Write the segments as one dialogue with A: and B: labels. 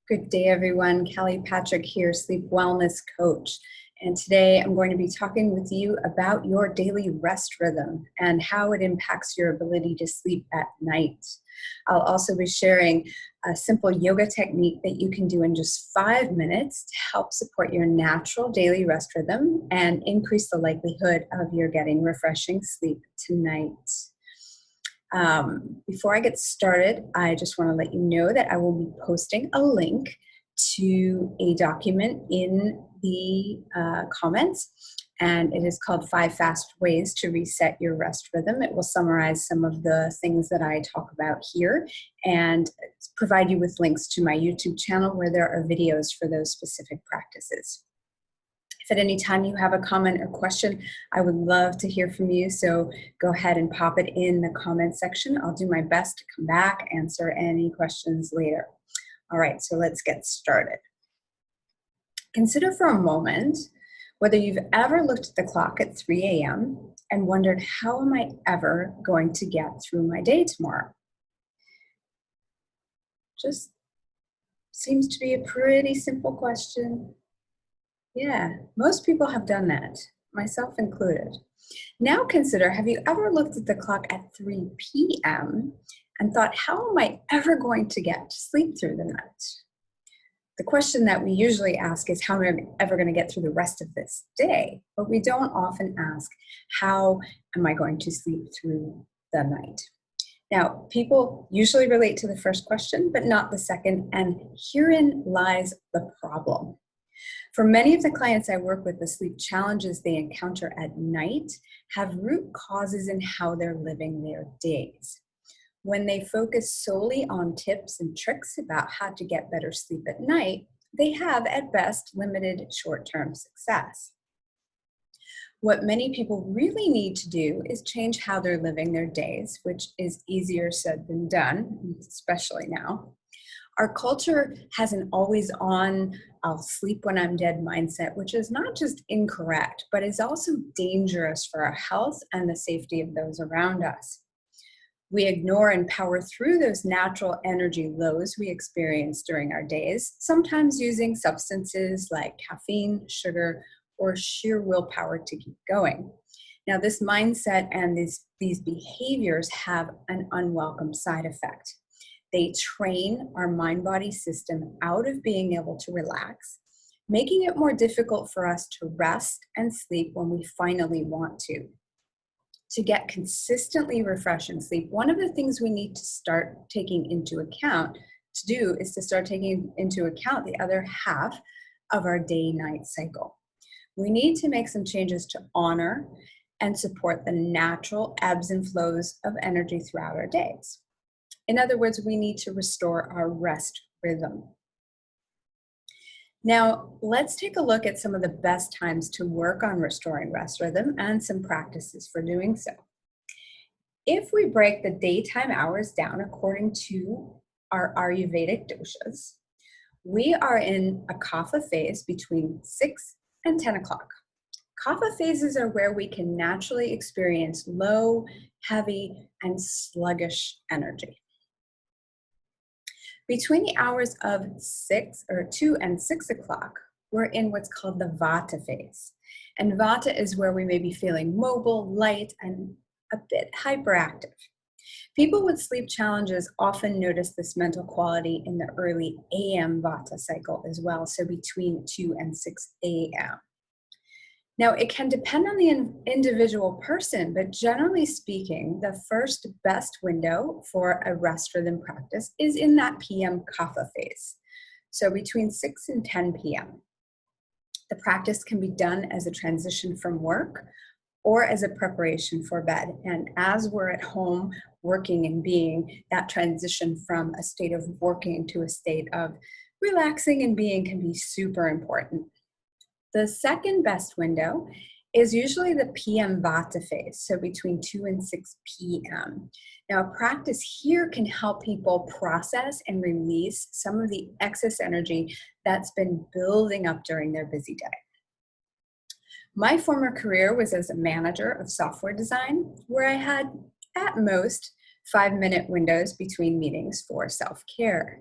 A: Good day, everyone. Callie Patrick here, sleep wellness coach. And today I'm going to be talking with you about your daily rest rhythm and how it impacts your ability to sleep at night. I'll also be sharing a simple yoga technique that you can do in just 5 minutes to help support your natural daily rest rhythm and increase the likelihood of your getting refreshing sleep tonight. Before I get started, I just want to let you know that I will be posting a link to a document in the comments, and it is called 5 Fast Ways to Reset Your Rest Rhythm. It will summarize some of the things that I talk about here and provide you with links to my YouTube channel where there are videos for those specific practices. If at any time you have a comment or question, I would love to hear from you. So go ahead and pop it in the comment section. I'll do my best to come back, answer any questions later. All right, so let's get started. Consider for a moment whether you've ever looked at the clock at 3 a.m. and wondered, how am I ever going to get through my day tomorrow? Just seems to be a pretty simple question. Yeah, most people have done that, myself included. Now consider, have you ever looked at the clock at 3 p.m. and thought, how am I ever going to get to sleep through the night? The question that we usually ask is, how am I ever going to get through the rest of this day? But we don't often ask, how am I going to sleep through the night? Now, people usually relate to the first question, but not the second, and herein lies the problem. For many of the clients I work with, the sleep challenges they encounter at night have root causes in how they're living their days. When they focus solely on tips and tricks about how to get better sleep at night, they have, at best, limited short-term success. What many people really need to do is change how they're living their days, which is easier said than done, especially now. Our culture has an always-on, I'll sleep when I'm dead mindset, which is not just incorrect, but is also dangerous for our health and the safety of those around us. We ignore and power through those natural energy lows we experience during our days, sometimes using substances like caffeine, sugar, or sheer willpower to keep going. Now, this mindset and these behaviors have an unwelcome side effect. They train our mind-body system out of being able to relax, making it more difficult for us to rest and sleep when we finally want to. To get consistently refreshing sleep, one of the things we need to start taking into account is to start taking into account the other half of our day-night cycle. We need to make some changes to honor and support the natural ebbs and flows of energy throughout our days. In other words, we need to restore our rest rhythm. Now, let's take a look at some of the best times to work on restoring rest rhythm and some practices for doing so. If we break the daytime hours down according to our Ayurvedic doshas, we are in a kapha phase between 6 and 10 o'clock. Kapha phases are where we can naturally experience low, heavy, and sluggish energy. Between the hours of 2 and 6 o'clock, we're in what's called the Vata phase. And Vata is where we may be feeling mobile, light, and a bit hyperactive. People with sleep challenges often notice this mental quality in the early AM Vata cycle as well, so between 2 and 6 a.m. Now, it can depend on the individual person, but generally speaking, the first best window for a rest rhythm practice is in that PM kapha phase, so between 6 and 10 p.m. The practice can be done as a transition from work or as a preparation for bed. And as we're at home working and being, that transition from a state of working to a state of relaxing and being can be super important. The second best window is usually the PM Vata phase, so between 2 and 6 p.m. Now, a practice here can help people process and release some of the excess energy that's been building up during their busy day. My former career was as a manager of software design, where I had, at most, 5-minute windows between meetings for self-care.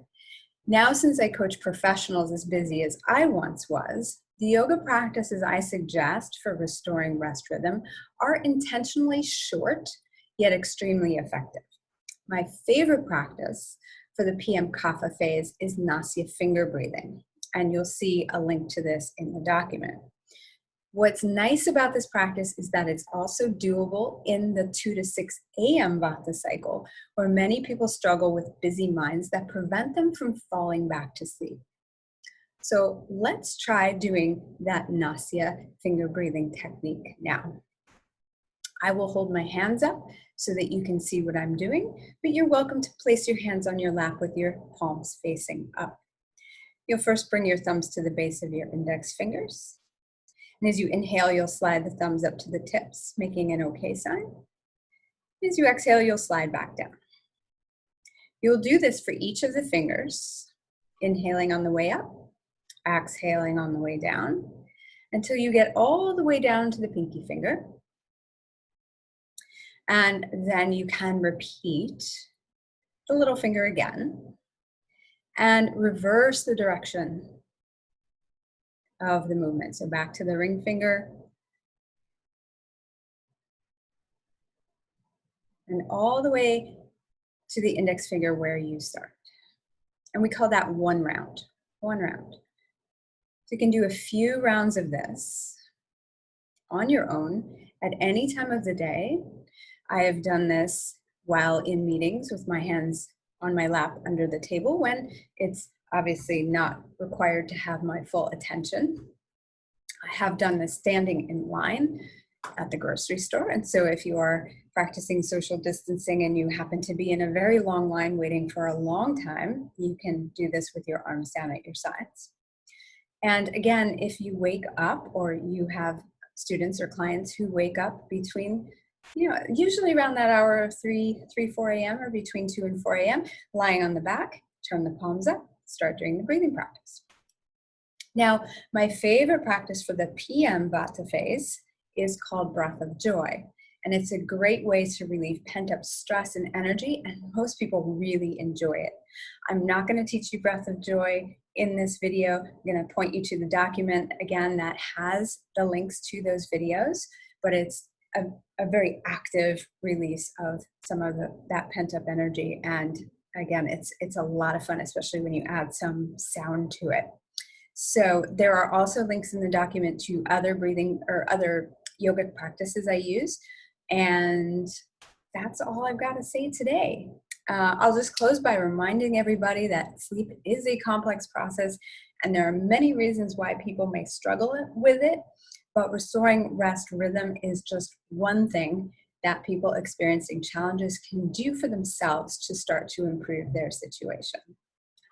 A: Now, since I coach professionals as busy as I once was, the yoga practices I suggest for restoring rest rhythm are intentionally short, yet extremely effective. My favorite practice for the PM Kapha phase is Nasya finger breathing, and you'll see a link to this in the document. What's nice about this practice is that it's also doable in the 2 to 6 a.m. Vata cycle, where many people struggle with busy minds that prevent them from falling back to sleep. So let's try doing that Nasya finger breathing technique now. I will hold my hands up so that you can see what I'm doing, but you're welcome to place your hands on your lap with your palms facing up. You'll first bring your thumbs to the base of your index fingers. And as you inhale, you'll slide the thumbs up to the tips, making an okay sign. As you exhale, you'll slide back down. You'll do this for each of the fingers, inhaling on the way up, exhaling on the way down, until you get all the way down to the pinky finger. And then you can repeat the little finger again and reverse the direction of the movement. So back to the ring finger and all the way to the index finger where you start. And we call that one round, one round. So you can do a few rounds of this on your own at any time of the day. I have done this while in meetings with my hands on my lap under the table when it's obviously not required to have my full attention. I have done this standing in line at the grocery store. And so if you are practicing social distancing and you happen to be in a very long line waiting for a long time, you can do this with your arms down at your sides. And again, if you wake up or you have students or clients who wake up between, usually around that hour of 4 a.m. or between 2 and 4 a.m., lying on the back, turn the palms up, start doing the breathing practice. Now, my favorite practice for the PM Vata phase is called Breath of Joy. And it's a great way to relieve pent-up stress and energy, and most people really enjoy it. I'm not going to teach you Breath of Joy in this video. I'm going to point you to the document, again, that has the links to those videos, but it's a very active release of some of that pent-up energy. And again, it's a lot of fun, especially when you add some sound to it. So there are also links in the document to other breathing or other yogic practices I use. And that's all I've got to say today. I'll just close by reminding everybody that sleep is a complex process, and there are many reasons why people may struggle with it, but restoring rest rhythm is just one thing that people experiencing challenges can do for themselves to start to improve their situation.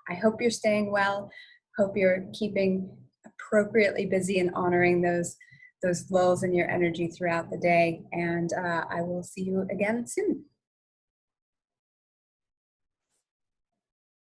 A: I hope you're staying well. Hope you're keeping appropriately busy and honoring those lulls in your energy throughout the day. And I will see you again soon.